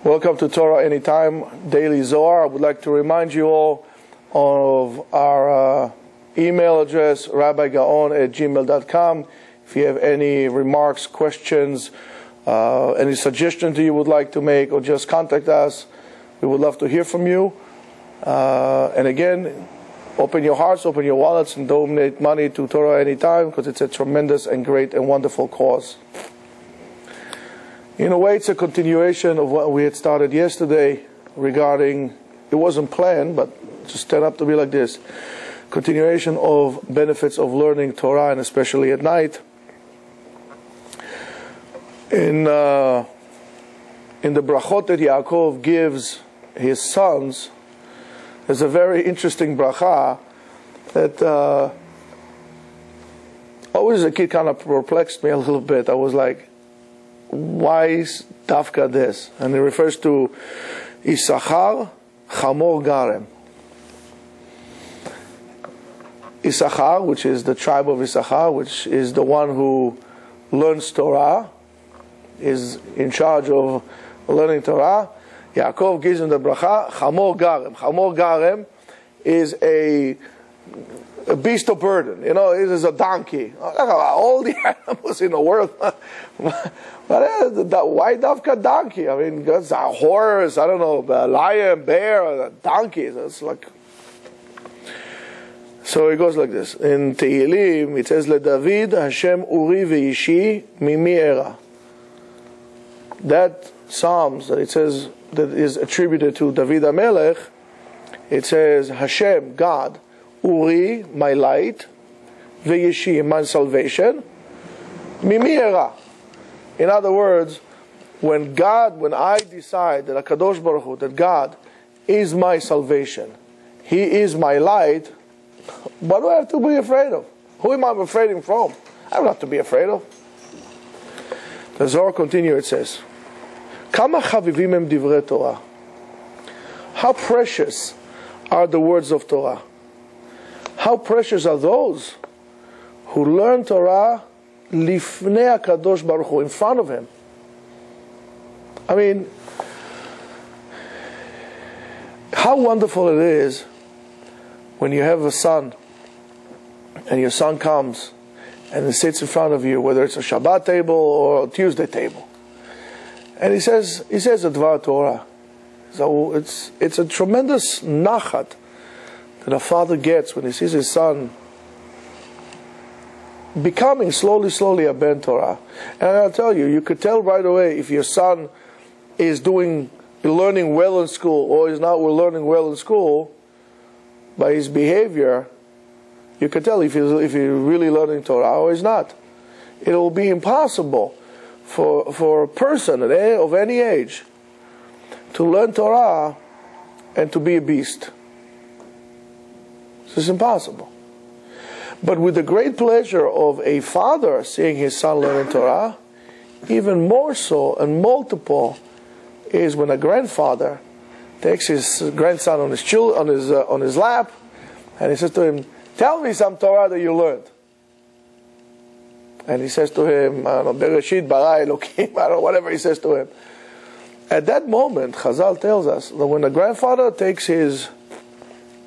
Welcome to Torah Anytime, Daily Zohar. I would like to remind you all of our email address, rabbigaon@gmail.com. If you have any remarks, questions, any suggestions that you would like to make, or just contact us, we would love to hear from you. And again, open your hearts, open your wallets, and donate money to Torah Anytime, because it's a tremendous and great and wonderful cause. In a way, it's a continuation of what we had started yesterday regarding, it wasn't planned, but just turned up to be like this. Continuation of benefits of learning Torah, and especially at night. In the brachot that Yaakov gives his sons, there's a very interesting bracha that always as a kid kind of perplexed me a little bit. I was like, why is Dafka this? And it refers to Issachar Chamor Garem. Issachar, which is the tribe of Issachar, which is the one who learns Torah, is in charge of learning Torah. Yaakov gives him the bracha, Chamor Garem. Chamor Garem is a beast of burden. You know, it is a donkey. All the animals in the world. But why Dafka donkey? I mean, it's a horse, I don't know, a lion, bear, a donkey. It's like... So it goes like this. In Tehillim, it says, LeDavid Hashem Uri ve'ishi mimi era. That Psalms that it says, that is attributed to David HaMelech, it says, Hashem, God, Uri, my light, ve'ishi, my salvation, mimi era. In other words, when I decide that HaKadosh Baruch Hu, that God is my salvation, He is my light, what do I have to be afraid of? Who am I afraid from? I don't have to be afraid of. The Zohar continues, it says, Kama chavivim em divrei Torah. How precious are the words of Torah. How precious are those who learn Torah lifnei HaKadosh Baruch Hu, in front of Him. I mean, how wonderful it is when you have a son, and your son comes and he sits in front of you, whether it's a Shabbat table or a Tuesday table, and he says a Dvar Torah. So it's a tremendous nachat that a father gets when he sees his son becoming slowly Abed Torah. And I'll tell you, you could tell right away if your son is learning well in school or is not learning well in school by his behavior. You could tell if he's really learning Torah or he's not. It will be impossible for a person of any age to learn Torah and to be a beast. This is impossible. But with the great pleasure of a father seeing his son learning Torah, even more so and multiple is when a grandfather takes his grandson on his lap, and he says to him, "Tell me some Torah that you learned." And he says to him, I don't know, Bereshit bara Elokim, I don't know, whatever he says to him. At that moment, Chazal tells us that when a grandfather takes his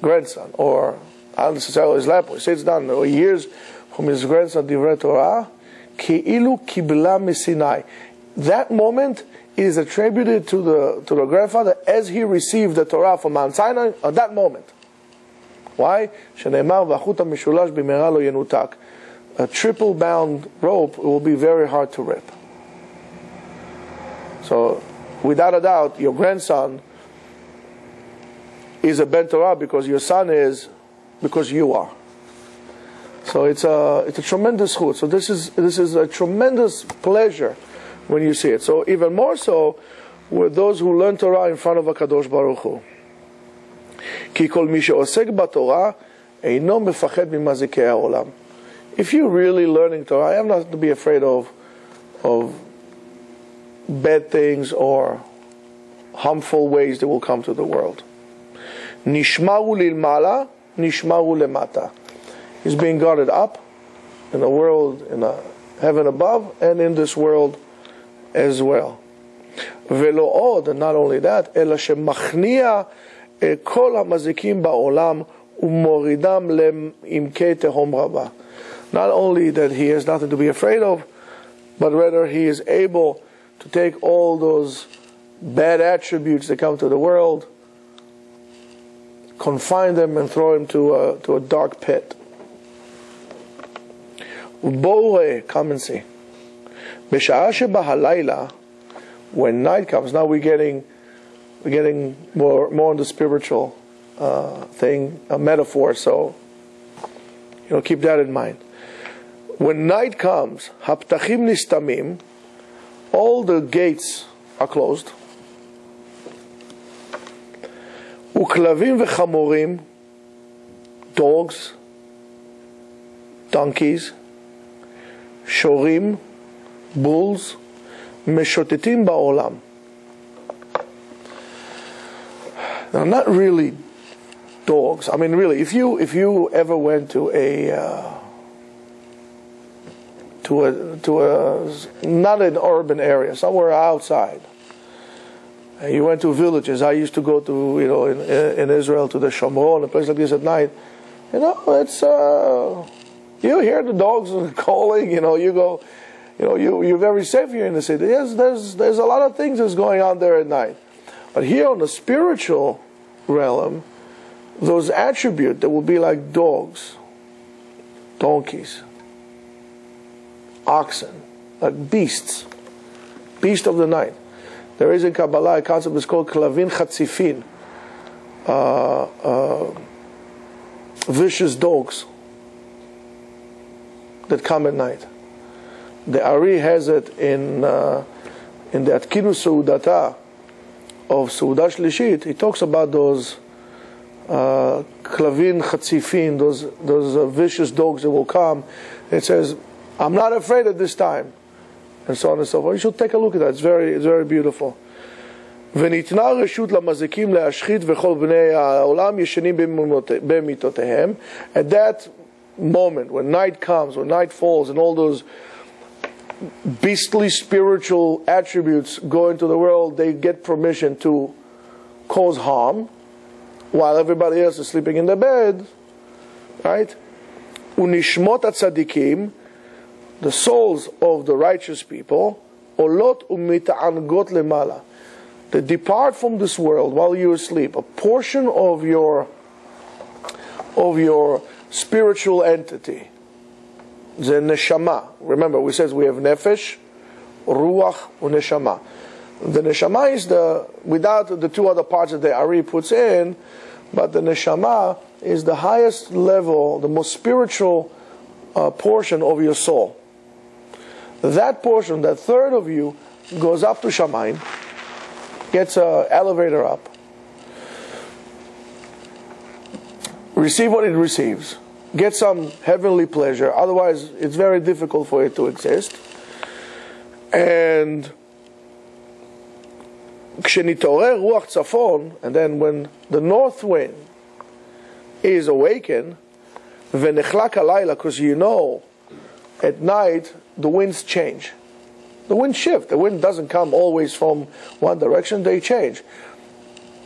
grandson, or not necessarily his lap, or sits down, or he hears from his grandson Divrei Torah, Ki'ilu kibla misinai. That moment is attributed to the grandfather as he received the Torah from Mount Sinai at that moment. Why? Shene'emar v'achut ha'mishulash b'meira lo yenutak. A triple bound rope will be very hard to rip. So, without a doubt, your grandson is a Ben Torah because your son is, because you are. So it's a tremendous chut. So this is a tremendous pleasure when you see it. So even more so with those who learn Torah in front of HaKadosh Baruch Hu. Ki kol mi she'osek b'Torah eino mefached mimazikei ha'olam. If you're really learning Torah, you have nothing to be afraid of bad things or harmful ways that will come to the world. Nishmaru lilmala, nishmaru lemata. He's being guarded up in the world, in the heaven above, and in this world as well. ולא עוד, and not only that, אלא שמכניע כל המזיקים בעולם ומורידם לעמקי תהום רבה. Not only that he has nothing to be afraid of, but rather he is able to take all those bad attributes that come to the world, confine them and throw him to a dark pit. Bore, come and see. B'sha'ah sheba halayla, when night comes, now we're getting more on the spiritual thing, a metaphor, so keep that in mind. When night comes, haptachim nistamim, all the gates are closed. Uklavim v'chamorim, dogs, donkeys, shorim, bulls, meshotetim ba'olam. Now, not really dogs. I mean, really, if you ever went to a not an urban area, somewhere outside, and you went to villages. I used to go to in Israel to the Shomron, a place like this at night. It's you hear the dogs calling. You go. You're very safe here in the city. Yes, there's a lot of things that's going on there at night. But here on the spiritual realm, those attributes that will be like dogs, donkeys, oxen, like beasts of the night. There is in Kabbalah a concept that's called klavin chatzifin, vicious dogs that come at night. The Ari has it in the Atkinu Seudata of Seudah Shlishit. He talks about those klavin chatzifin, those vicious dogs that will come. It says, "I'm not afraid at this time," and so on and so forth. You should take a look at that. It's very beautiful. וניתנה רשות למזיקים להשחית וכל בני העולם ישנים במיטותיהם. At that moment, when night comes, when night falls, and all those beastly spiritual attributes go into the world, they get permission to cause harm while everybody else is sleeping in the bed, right? Unishmot atzadikim, the souls of the righteous people, olot umita'angot lemala, they depart from this world while you are asleep. A portion of your spiritual entity, the neshama. Remember, we said we have nefesh, ruach, and neshama. The neshama is without the two other parts that the Ari puts in, but the neshama is the highest level, the most spiritual portion of your soul. That portion, that third of you, goes up to Shamayim, gets an elevator up, receive what it receives, get some heavenly pleasure, otherwise it's very difficult for it to exist. And כשנתעורר רוח צפון, and then when the north wind is awakened, ונחלק הלילה, because at night the winds change. The wind shift. The wind doesn't come always from one direction. They change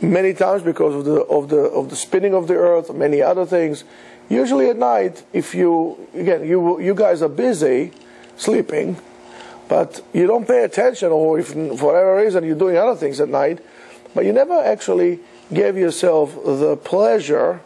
many times because of the spinning of the earth, many other things. Usually at night, if you guys are busy sleeping, but you don't pay attention, or if for whatever reason you're doing other things at night, but you never actually gave yourself the pleasure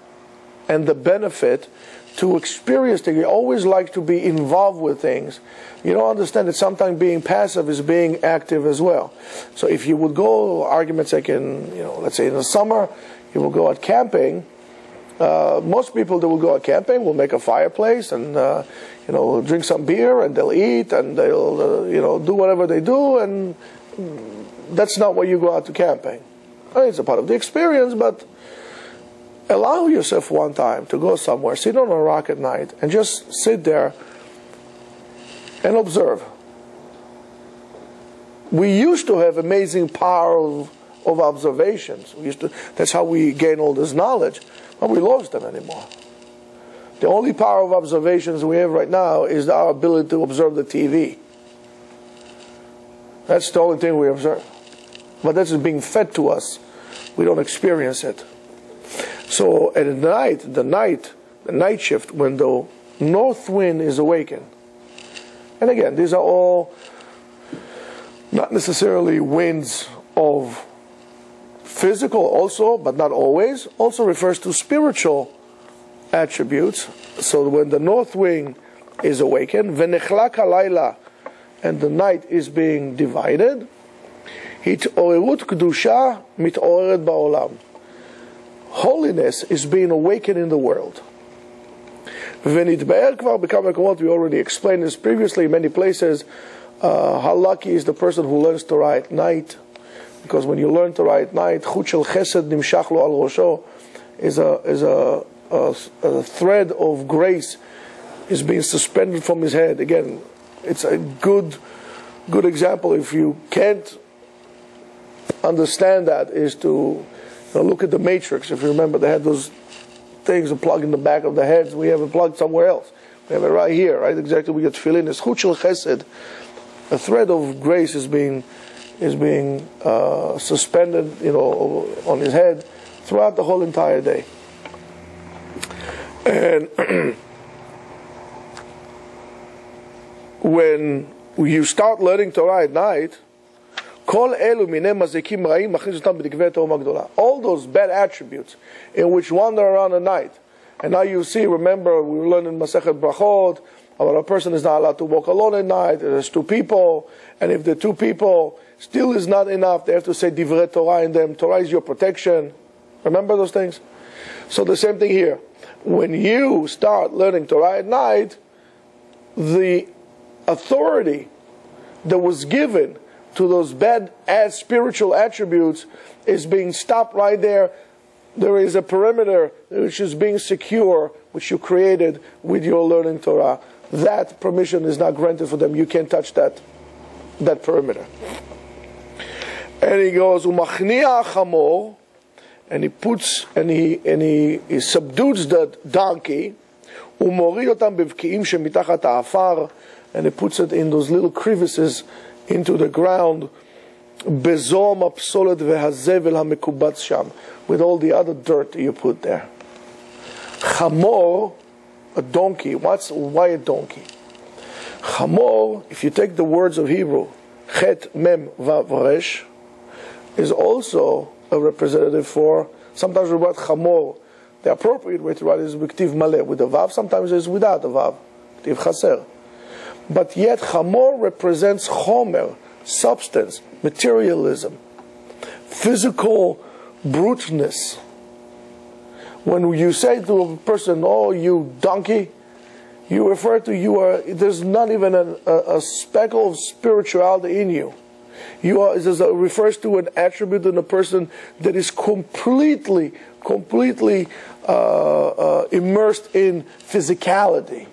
and the benefit to experience things. You always like to be involved with things. You don't understand that sometimes being passive is being active as well. So if you would go, argument's sake, let's say in the summer, you will go out camping. Most people that will go out camping will make a fireplace and drink some beer, and they'll eat, and they'll do whatever they do, and that's not why you go out to camping. It's a part of the experience, but allow yourself one time to go somewhere, sit on a rock at night, and just sit there and observe. We used to have amazing power of observations. That's how we gain all this knowledge, but we lost them anymore. The only power of observations we have right now is our ability to observe the TV. That's the only thing we observe. But that's being fed to us. We don't experience it. So at night, the night shift, when the north wind is awakened, and again, these are all not necessarily winds of physical also, but not always, also refers to spiritual attributes. So when the north wind is awakened, v'nechlak halayla, and the night is being divided, hit'orerut kedusha mit'oreret ba'olam. Holiness is being awakened in the world. V'nitbe'er kvar b'kama makomot, we already explained this previously in many places. How lucky is the person who learns Torah at night? Because when you learn Torah at night, chut shel chesed nimshach lo al rosho, is a thread of grace is being suspended from his head. Again, it's a good example. If you can't understand that, is to look at the Matrix. If you remember, they had those things to plug in the back of the heads. We have it plugged somewhere else. We have it right here, right? Exactly. We get tefillin. It's chut shel chesed. A thread of grace is being suspended, on his head throughout the whole entire day. And when you start learning Torah at night, all those bad attributes in which wander around at night. And now you see, remember, we learned in Masechet Brachot about a person is not allowed to walk alone at night. There's two people, and if the two people still is not enough, they have to say divrei Torah in them. Torah is your protection. Remember those things? So the same thing here. When you start learning Torah at night, the authority that was given to those bad spiritual attributes is being stopped right there. There is a perimeter which is being secure, which you created with your learning Torah. That permission is not granted for them. You can't touch that perimeter. And he goes, umachniya chamor, and he puts and he subdues the donkey, umorid otam bevkiim shemitachat ha'afar, and he puts it in those little crevices into the ground, bezom apsolet vehazevel hamekubatz sham, with all the other dirt that you put there. Chamor, a donkey. Why a donkey? Chamor, if you take the words of Hebrew, chet, mem, vav, resh, is also a representative for, sometimes we write chamor. The appropriate way to write it is b'ktiv maleh, with a vav, sometimes it's without a vav, ktiv chaser. But yet chamor represents chomer, substance, materialism, physical bruteness. When you say to a person, oh, you donkey, you refer to there's not even a speckle of spirituality in you. It refers to an attribute in a person that is completely immersed in physicality,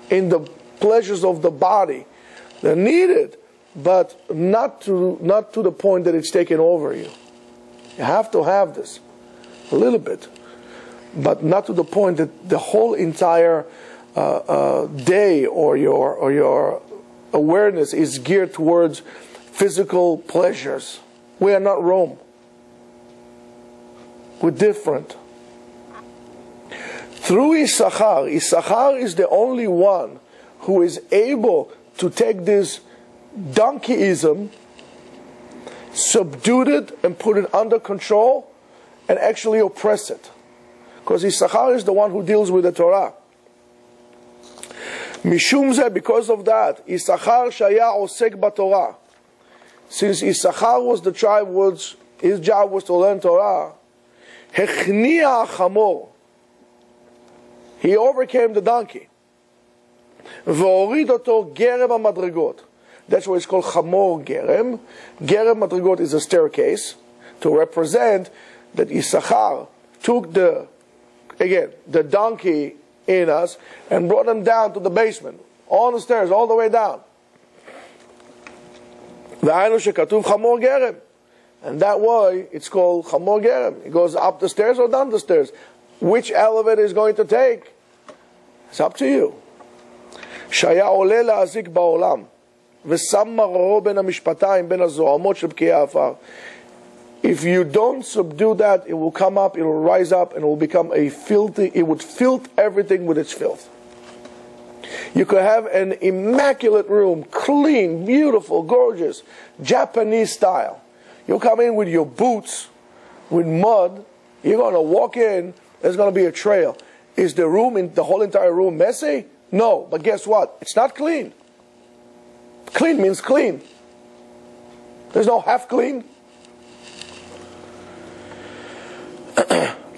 in the pleasures of the body. They're needed, but not to the point that it's taken over you. You have to have this a little bit, but not to the point that the whole entire day or your awareness is geared towards physical pleasures. We are not Rome. We're different. Through Issachar is the only one who is able to take this donkeyism, subdue it, and put it under control, and actually oppress it. Because Issachar is the one who deals with the Torah. Mishum zeh, because of that, Issachar shaya osek b'Torah. Since Issachar was the tribe, his job was to learn Torah, hechniya chamor, he overcame the donkey. V'orid oto gerem hamadregot. That's why it's called chamor gerem. Gerem madregot is a staircase to represent that Issachar took the donkey in us and brought him down to the basement, on the stairs, all the way down. And that way it's called chamor gerem. It goes up the stairs or down the stairs. Which elevator is going to take? It's up to you. Shaya oleh la'azik ba'olam. ושם מררו בין המשפטיים, בין הזוהמות של בקיעי העפר. If you don't subdue that, it will come up, it will rise up, and it will become a filthy, it would filth everything with its filth. You could have an immaculate room, clean, beautiful, gorgeous, Japanese style. You come in with your boots, with mud, you're going to walk in, there's going to be a trail. Is the room, the whole entire room messy? No, but guess what? It's not clean. Clean means clean. There's no half clean.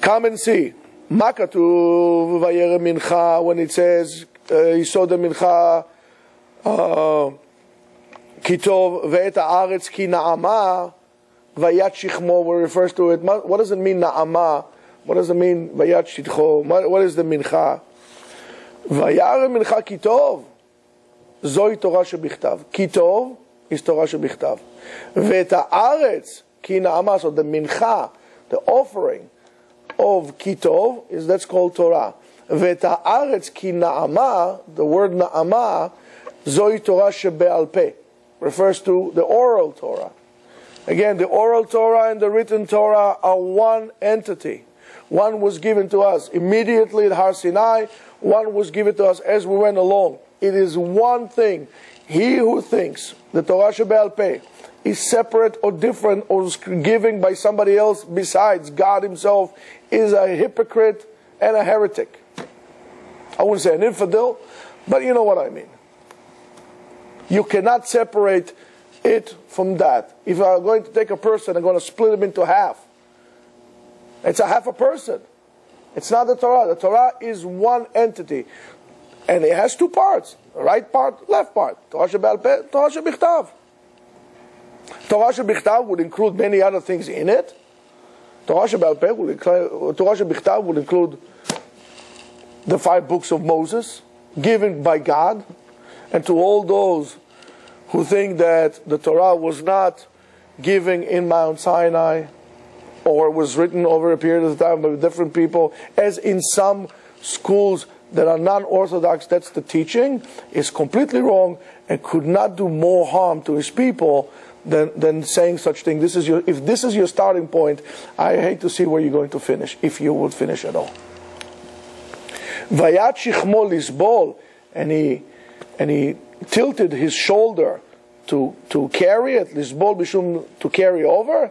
Come and see. Ma katuv vayere mincha, when it says Yisod mincha kitov ve'et haaretz ki na'ama vayat shichmo, where it refers to it. What does it mean na'ama? What does it mean vayat shichmo? What is the mincha? Vayere mincha kitov zoi Torah shebichtav. Kitov is Torah shebichtav. Ve'et haaretz ki na'ama, so the mincha, the offering of kitov, is that's called Torah. Ve'et haaretz ki na'ama, the word na'ama, zoi Torah shebe'al peh, refers to the oral Torah. Again, the oral Torah and the written Torah are one entity. One was given to us immediately at Har Sinai. One was given to us as we went along. It is one thing. He who thinks the Torah shebe'al peh is separate or different or is given by somebody else besides God himself is a hypocrite and a heretic. I wouldn't say an infidel, but you know what I mean. You cannot separate it from that. If you are going to take a person and going to split him into half, it's a half a person. It's not the Torah. The Torah is one entity. And it has two parts. Right part, left part. Torah shebe'al peh, Torah shebichtav. Torah shebichtav would include many other things in it. Torah shebe'al peh Torah shebichtav would include the 5 books of Moses, given by God. And to all those who think that the Torah was not given in Mount Sinai, or was written over a period of time by different people, as in some schools that are non-Orthodox, that's the teaching, is completely wrong and could not do more harm to his people than saying such thing. If this is your starting point, I hate to see where you're going to finish, if you would finish at all. Vayat shichmo lisbol, and he tilted his shoulder to carry it, lisbol bishum, to carry over.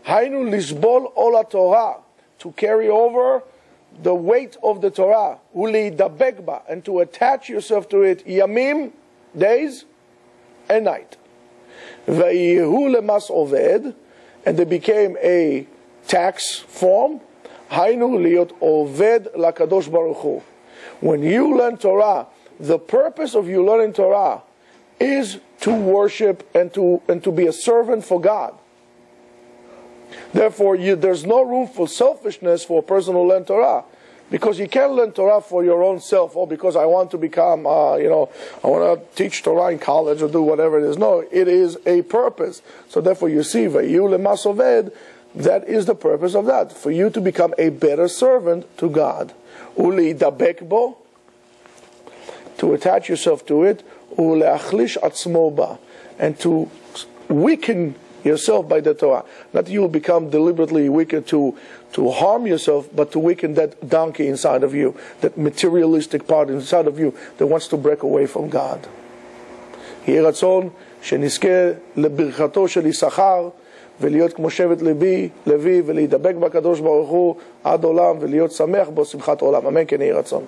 Hainu lisbol ola Torah, to carry over the weight of the Torah, uli dabekba, and to attach yourself to it, yamim, days and night. Vayihu lemas oved, and they became a tax form. Hainu liot oved lakadosh baruch hu. When you learn Torah, the purpose of you learning Torah is to worship and to be a servant for God. Therefore, there's no room for selfishness for a person who learns Torah, because you can't learn Torah for your own self, or because I want to become, I want to teach Torah in college or do whatever it is. No, it is a purpose. So therefore, you see, Vayu lemas oved, that is the purpose of that, for you to become a better servant to God. Uli dabek bo, to attach yourself to it, uleachlish atzmo ba, and to weaken yourself by the Torah. Not that you will become deliberately wicked to harm yourself, but to weaken that donkey inside of you, that materialistic part inside of you that wants to break away from God. יהי רצון שנזכה לברכתו של יששכר ולהיות כמו שבט לוי ולהידבק בקדוש ברוך הוא עד עולם ולהיות שמח בו שמחת עולם. אמן כן יהי רצון.